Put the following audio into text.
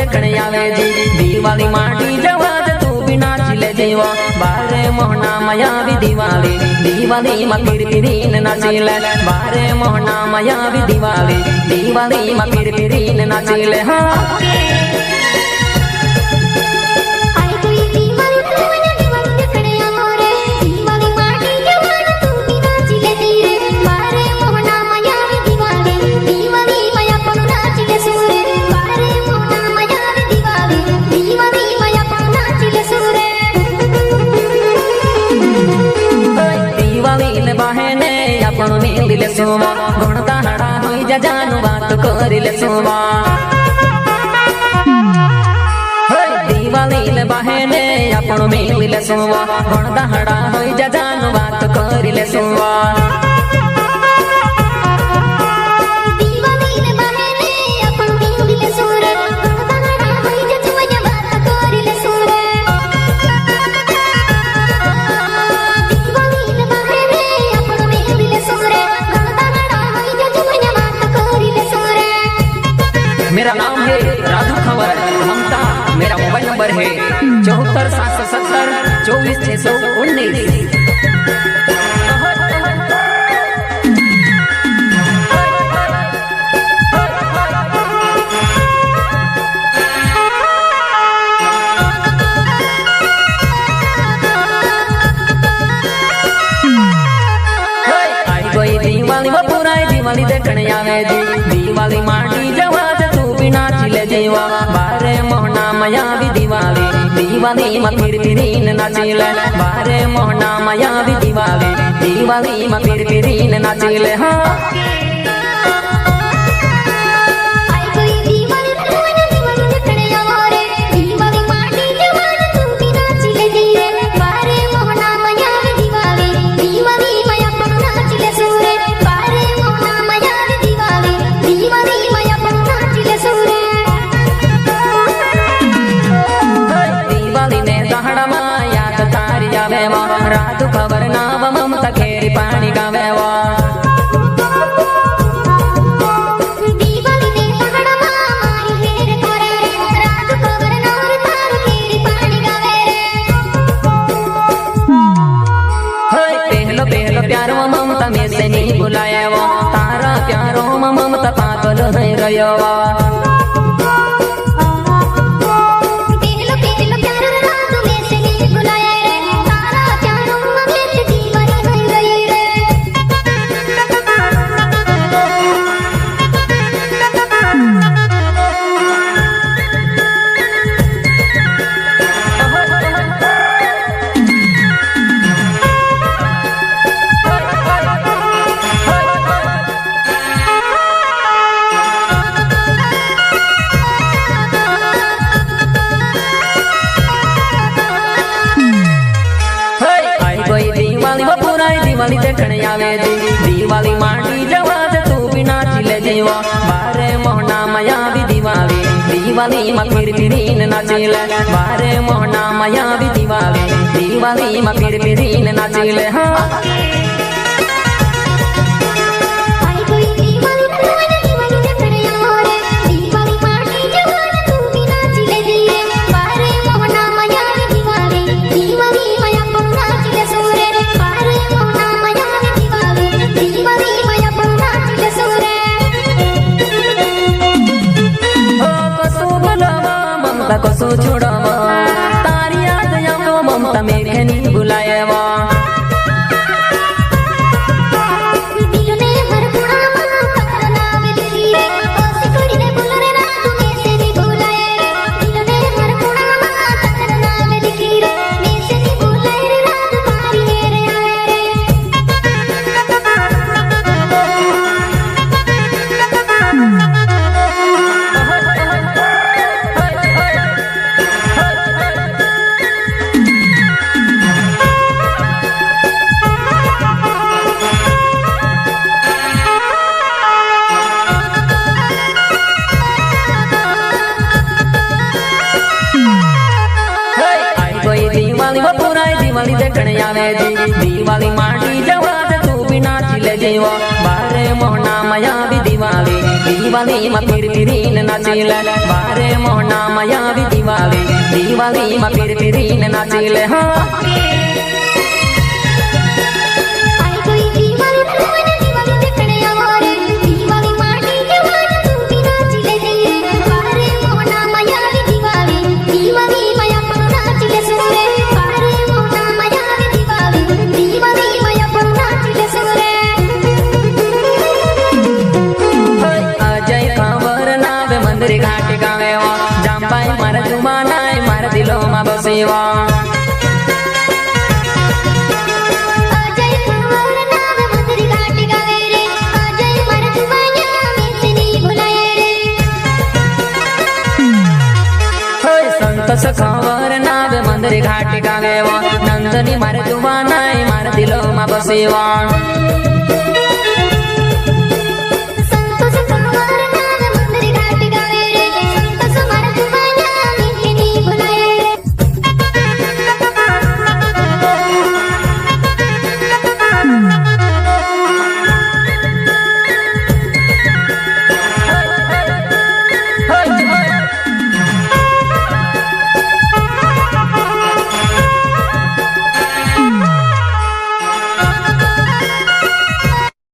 देखने आवे जी दिवाली माटी जवाज तू भी नाच ले जीवा बारे मोहना माया भी दिवाली दिवाली मकीर पिरीन नाचिले बारे मोहना माया भी दिवाली दिवाली मकीर पिरीन नाचिले हाँ मिले सुवा गुण ताड़ा हुई जानू बात करिले सुवा दिवाली बहने अपन मिले सुवा गुण ताड़ा हुई जानू बात करिले सुवा मेरा नाम है राधू खबर ममता मेरा मोबाइल नंबर है 74 770 24 619 दिवाली देखने आवे जी दिवाली माटी जवाज तू भी नाच ले जीवा बारे मोहना माया भी दिवाली दिवाली मकीर पिरीन नाचिले बारे मोहना माया भी दिवाली दिवाली मकीर पिरीन नाचिले हाँ राधू खबर नाम ममता खेरी पानी गावेवा पहलो पहलो प्यारो ममता में से नहीं बुलाया वो तारा प्यारो ममता पागल नहीं रहो दिवाली देखने आवे जी दिवाली माटी जवाज तू भी नाच ले जीवा बारे मोहना माया भी दिवाली दिवाली मकीर पिरीन नाचिले बारे मोहना माया भी दिवाली दिवाली मकीर पिरीन नाचिले हाँ को सो छोड़वा तारी याद को ममता में कहनी बुलाएवा दिवाली देखने आवे जी दिवाली माटी जवाज तू भी नाच ले जीवा बारे मोहना माया भी दिवाली દિવાળી માં ફીર ફીરીને નાચી લે બારે મોહના મયા આવી દિવાળી માં ફીર ફીરીને નાચી લે હા घाट गावे जामबाई मारा जुमानाय मारा दिलो मा बसेवा अजय खबर नाव मंदिर घाट गावे रे अजय मारा जुमाना मिसनी भुलाए रे होय संतस खबर नाव मंदिर घाट गावे नंदनी मारा जुमानाय मारा दिलो मा बसेवा